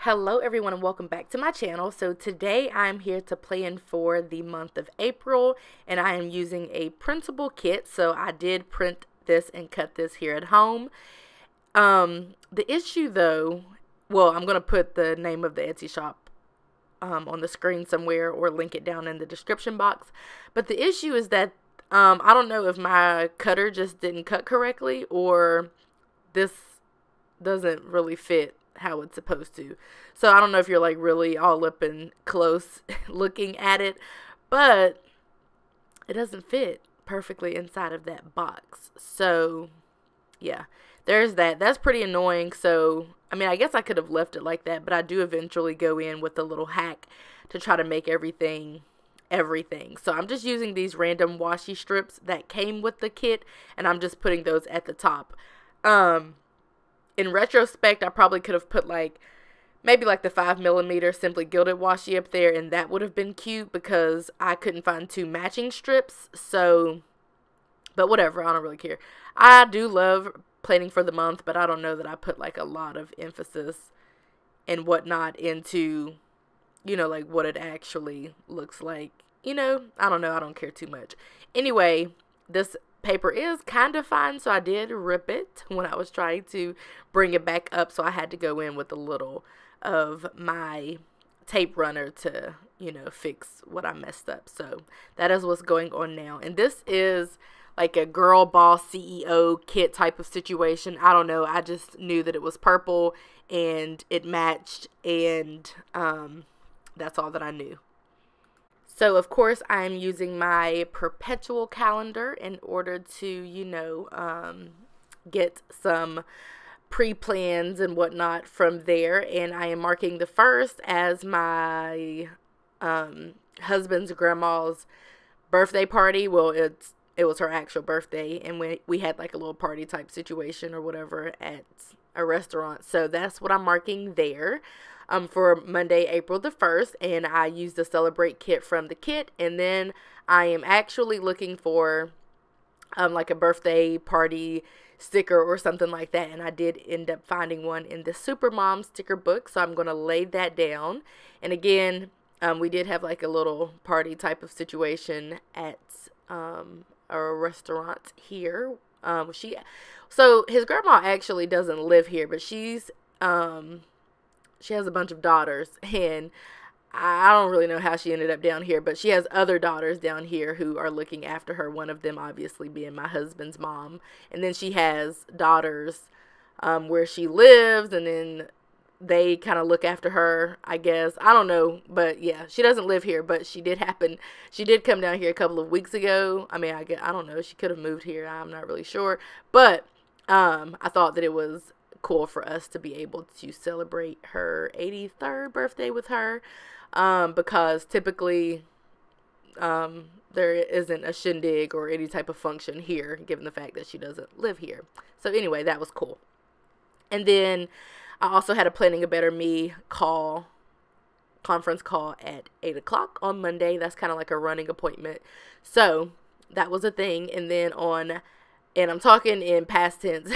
Hello everyone and welcome back to my channel. So today I'm here to plan for the month of April, and I am using a printable kit. So I did print this and cut this here at home. The issue though, well, I'm going to put the name of the Etsy shop on the screen somewhere or link it down in the description box. But the issue is that I don't know if my cutter just didn't cut correctly or this doesn't really fit how it's supposed to. So I don't know if you're like really all up and close looking at it, but it doesn't fit perfectly inside of that box. So yeah, there's that. That's pretty annoying. So I mean, I guess I could have left it like that, but I do eventually go in with a little hack to try to make everything. So I'm just using these random washi strips that came with the kit, and I'm just putting those at the top. In retrospect, I probably could have put maybe the 5mm simply gilded washi up there, and that would have been cute because I couldn't find two matching strips. So, but whatever, I don't really care. I do love planning for the month, but I don't know that I put a lot of emphasis and whatnot into, what it actually looks like. I don't know. I don't care too much. Anyway, this paper is kind of fine, so I did rip it when I was trying to bring it back up, so I had to go in with a little of my tape runner to fix what I messed up. So that is what's going on now, and this is like a girl boss CEO kit type of situation. I don't know, I just knew that it was purple and it matched, and that's all that I knew. So, of course, I'm using my perpetual calendar in order to, get some pre-plans and whatnot from there. And I am marking the 1st as my husband's grandma's birthday party. Well, it was her actual birthday, and we had a little party type situation or whatever at a restaurant. So that's what I'm marking there. For Monday, April the 1st, and I used the Celebrate kit from the kit, and then I am actually looking for a birthday party sticker or something like that, and I did end up finding one in the Supermom sticker book, so I'm going to lay that down. And again, we did have a little party type of situation at a restaurant here. So his grandma actually doesn't live here, but she has a bunch of daughters, and I don't really know how she ended up down here, but she has other daughters down here who are looking after her, one of them obviously being my husband's mom. And then she has daughters where she lives, and then they kind of look after her, I guess. I don't know, but yeah, she doesn't live here, but she did come down here a couple of weeks ago. I mean, I don't know, she could have moved here, I'm not really sure, but I thought that it was cool for us to be able to celebrate her 83rd birthday with her, because typically there isn't a shindig or any type of function here, given the fact that she doesn't live here. So anyway, that was cool. And then I also had a Planning a Better Me conference call at 8 o'clock on Monday. That's kind of like a running appointment, so that was a thing. And then and I'm talking in past tense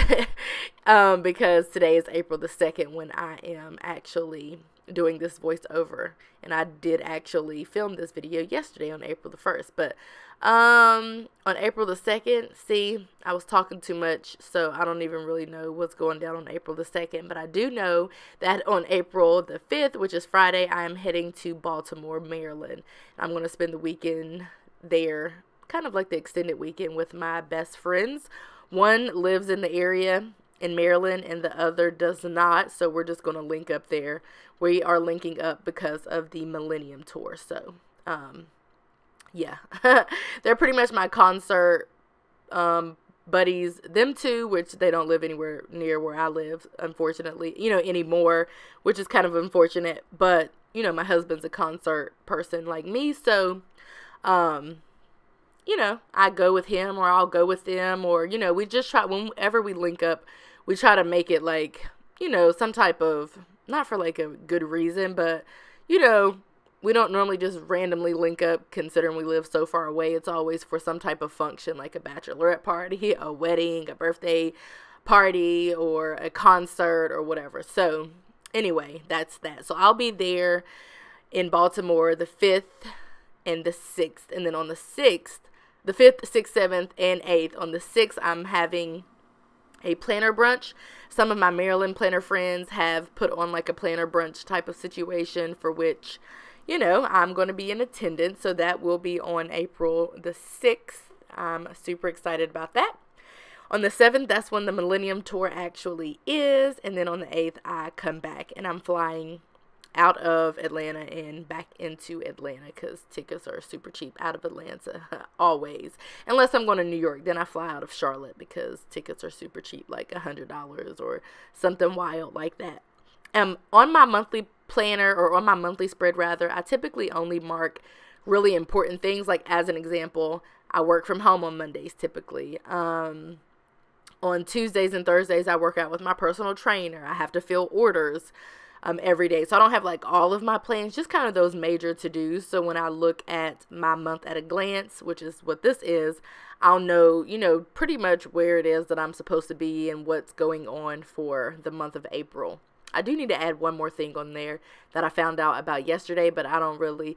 because today is April the 2nd when I am actually doing this voiceover. And I did actually film this video yesterday on April the 1st. But on April the 2nd, see, I was talking too much, so I don't even really know what's going down on April the 2nd. But I do know that on April the 5th, which is Friday, I am heading to Baltimore, Maryland. I'm going to spend the weekend there, kind of like the extended weekend, with my best friends. One lives in the area in Maryland and the other does not, so we're just going to link up there. We are linking up because of the Millennium Tour. So yeah, they're pretty much my concert buddies, them two, which they don't live anywhere near where I live, unfortunately, anymore, which is kind of unfortunate. But my husband's a concert person like me, so I go with him or I'll go with them, or, we just try, whenever we link up, we try to make it some type of, not for a good reason, but, we don't normally just randomly link up considering we live so far away. It's always for some type of function, like a bachelorette party, a wedding, a birthday party, or a concert or whatever. So anyway, that's that. So I'll be there in Baltimore the 5th and the 6th. And then on the 6th, the 5th, 6th, 7th, and 8th, on the 6th, I'm having a planner brunch. Some of my Maryland planner friends have put on like a planner brunch type of situation for which, you know, I'm going to be in attendance. So that will be on April the 6th. I'm super excited about that. On the 7th, that's when the Millennium Tour actually is. And then on the 8th, I come back and I'm flying out of Atlanta and back into Atlanta because tickets are super cheap out of Atlanta, always. Unless I'm going to New York, then I fly out of Charlotte because tickets are super cheap, like $100 or something wild like that. On my monthly planner, or on my monthly spread rather, I typically only mark really important things. Like as an example, I work from home on Mondays typically. On Tuesdays and Thursdays, I work out with my personal trainer. I have to fill orders every day. So I don't have like all of my plans, just kind of those major to-dos. So when I look at my month at a glance, which is what this is, I'll know, you know, pretty much where it is that I'm supposed to be and what's going on for the month of April. I do need to add one more thing on there that I found out about yesterday, but I don't really,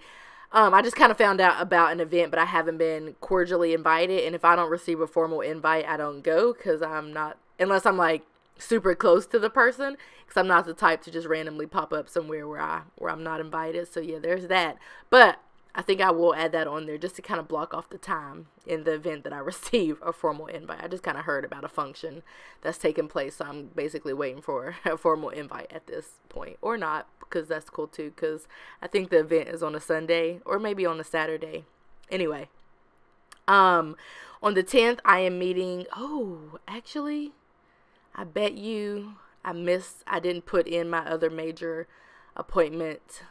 I just kind of found out about an event, but I haven't been cordially invited. And if I don't receive a formal invite, I don't go because I'm not, unless I'm like super close to the person, because I'm not the type to just randomly pop up somewhere where I'm not invited. So yeah, there's that. But I think I will add that on there just to kind of block off the time in the event that I receive a formal invite. I just kind of heard about a function that's taking place, so I'm basically waiting for a formal invite at this point, or not, because that's cool too, because I think the event is on a Sunday or maybe on a Saturday. Anyway, on the 10th, I am meeting, actually, I bet you I didn't put in my other major appointment,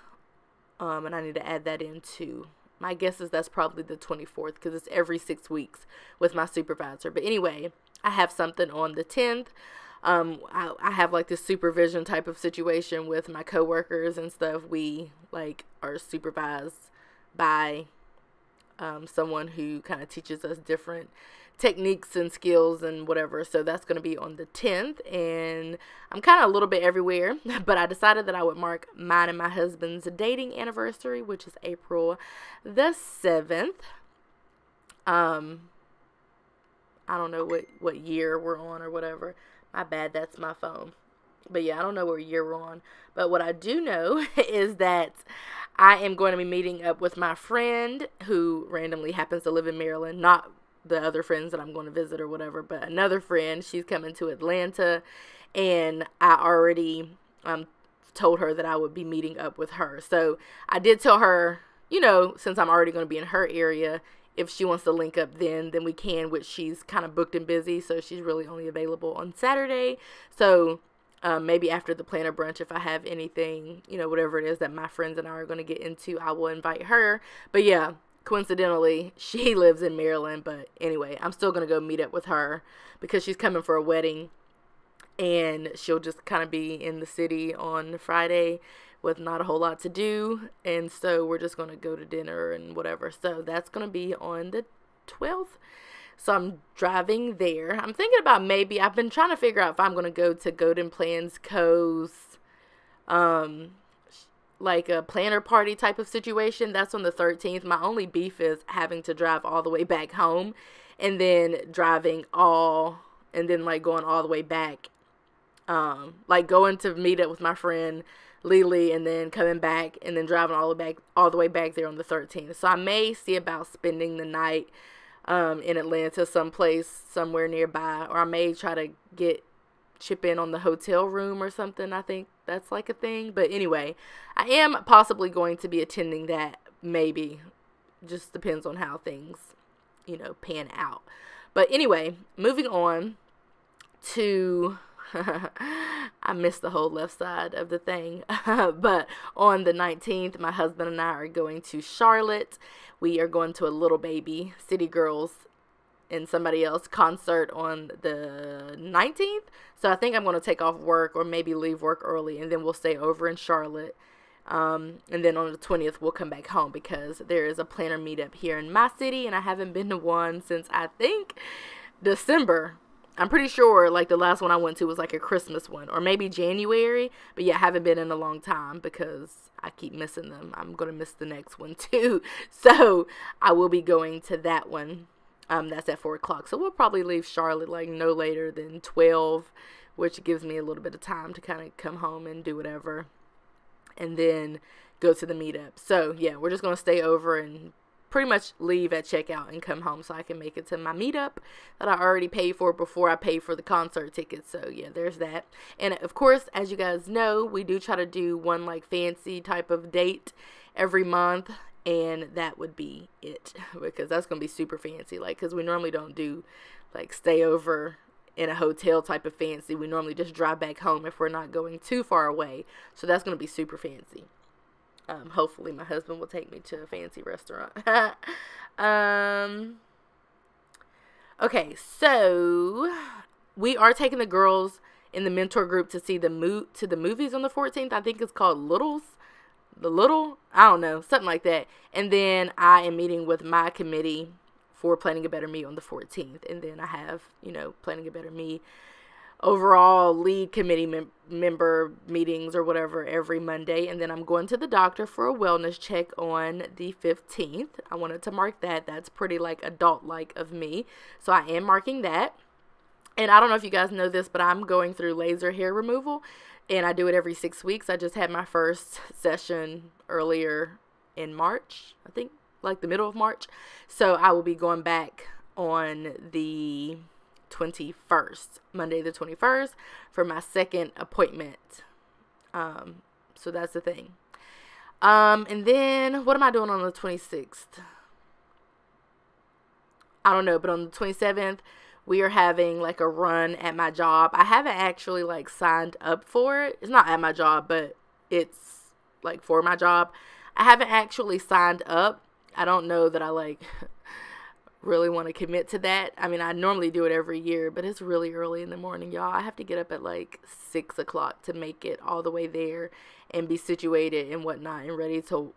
and I need to add that in too. My guess is that's probably the 24th because it's every 6 weeks with my supervisor. But anyway, I have something on the 10th. I have like this supervision type of situation with my coworkers and stuff. We like are supervised by someone who kind of teaches us different techniques and skills and whatever. So that's going to be on the 10th, and I'm kind of a little bit everywhere, but I decided that I would mark mine and my husband's dating anniversary, which is April the 7th. I don't know what year we're on or whatever. My bad, that's my phone. But yeah, I don't know what year we're on. But what I do know is that I am going to be meeting up with my friend who randomly happens to live in Maryland, not the other friends that I'm going to visit or whatever, but another friend. She's coming to Atlanta, and I already told her that I would be meeting up with her. So I did tell her, you know, since I'm already going to be in her area, if she wants to link up then we can, which she's kind of booked and busy, so she's really only available on Saturday. So maybe after the planner brunch, if I have anything, you know, whatever it is that my friends and I are going to get into, I will invite her. But yeah, coincidentally, she lives in Maryland, but anyway, I'm still going to go meet up with her because she's coming for a wedding, and she'll just kind of be in the city on Friday with not a whole lot to do, and so we're just going to go to dinner and whatever. So that's going to be on the 12th. So I'm driving there. I'm thinking about maybe, I've been trying to figure out if I'm going to go to Golden Plans Co's, like a planner party type of situation. That's on the 13th. My only beef is having to drive all the way back home and then driving and then like going all the way back. Like going to meet up with my friend Lily and then coming back and then driving all the way back there on the 13th. So I may see about spending the night in Atlanta somewhere nearby, or I may try to chip in on the hotel room or something. I think that's like a thing. But anyway, I am possibly going to be attending that, maybe. Just depends on how things, you know, pan out. But anyway, moving on to I missed the whole left side of the thing. But on the 19th, my husband and I are going to Charlotte. We are going to a Little Baby, City Girls, and somebody else concert on the 19th. So I think I'm going to take off work or maybe leave work early, and then we'll stay over in Charlotte. And then on the 20th, we'll come back home because there is a planner meetup here in my city, and I haven't been to one since I think December. I'm pretty sure like the last one I went to was like a Christmas one or maybe January, but yeah, I haven't been in a long time because I keep missing them. I'm going to miss the next one too. So I will be going to that one. That's at 4 o'clock. So we'll probably leave Charlotte like no later than 12, which gives me a little bit of time to kind of come home and do whatever and then go to the meetup. So yeah, we're just going to stay over and pretty much leave at checkout and come home so I can make it to my meetup that I already paid for before I paid for the concert tickets. So yeah, there's that. And of course, as you guys know, we do try to do one like fancy type of date every month, and that would be it because that's gonna be super fancy, like because we normally don't do like stay over in a hotel type of fancy. We normally just drive back home if we're not going too far away, so that's gonna be super fancy. Hopefully my husband will take me to a fancy restaurant. Okay, so we are taking the girls in the mentor group to see the movies on the 14th. I think it's called I don't know, something like that. And then I am meeting with my committee for Planning a Better Me on the 14th. And then I have, Planning a Better Me overall lead committee member meetings or whatever every Monday. And then I'm going to the doctor for a wellness check on the 15th. I wanted to mark that. That's pretty like adult-like of me. So I am marking that. And I don't know if you guys know this, but I'm going through laser hair removal. And I do it every 6 weeks. I just had my first session earlier in March, I think, like the middle of March. So I will be going back on the 21st, Monday the 21st, for my second appointment. So that's the thing. And then what am I doing on the 26th? I don't know, but on the 27th, we are having like a run at my job. I haven't actually like signed up for it. It's not at my job, but it's like for my job. I haven't actually signed up. I don't know that I like really want to commit to that. I mean, I normally do it every year, but it's really early in the morning, y'all. I have to get up at like 6 o'clock to make it all the way there and be situated and whatnot and ready to,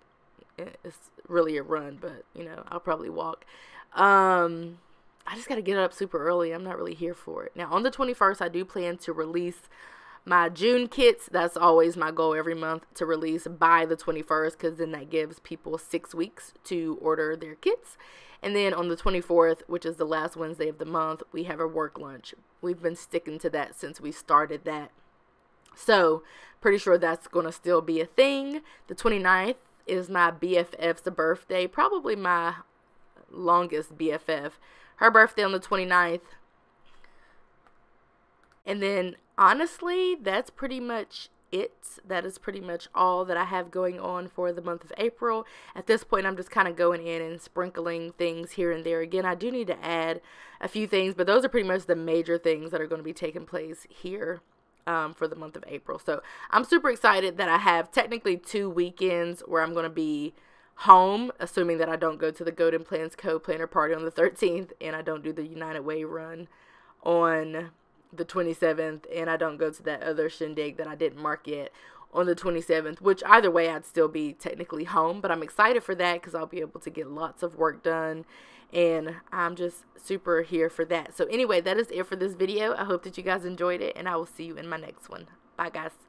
it's really a run, but I'll probably walk. I just got to get up super early. I'm not really here for it. Now, on the 21st, I do plan to release my June kits. That's always my goal every month, to release by the 21st, because then that gives people 6 weeks to order their kits. And then on the 24th, which is the last Wednesday of the month, we have a work lunch. We've been sticking to that since we started that. So, pretty sure that's going to still be a thing. The 29th is my BFF's birthday, probably my longest BFF. Her birthday on the 29th. And then, honestly, that's pretty much it. That is pretty much all that I have going on for the month of April. At this point, I'm just kind of going in and sprinkling things here and there. Again, I do need to add a few things, but those are pretty much the major things that are going to be taking place here for the month of April. So, I'm super excited that I have technically 2 weekends where I'm going to be home, assuming that I don't go to the Golden Plans Co-Planner Party on the 13th, and I don't do the United Way run on the 27th, and I don't go to that other shindig that I didn't mark yet on the 27th, which either way I'd still be technically home, but I'm excited for that because I'll be able to get lots of work done, and I'm just super here for that. So anyway, that is it for this video. I hope that you guys enjoyed it, and I will see you in my next one. Bye, guys.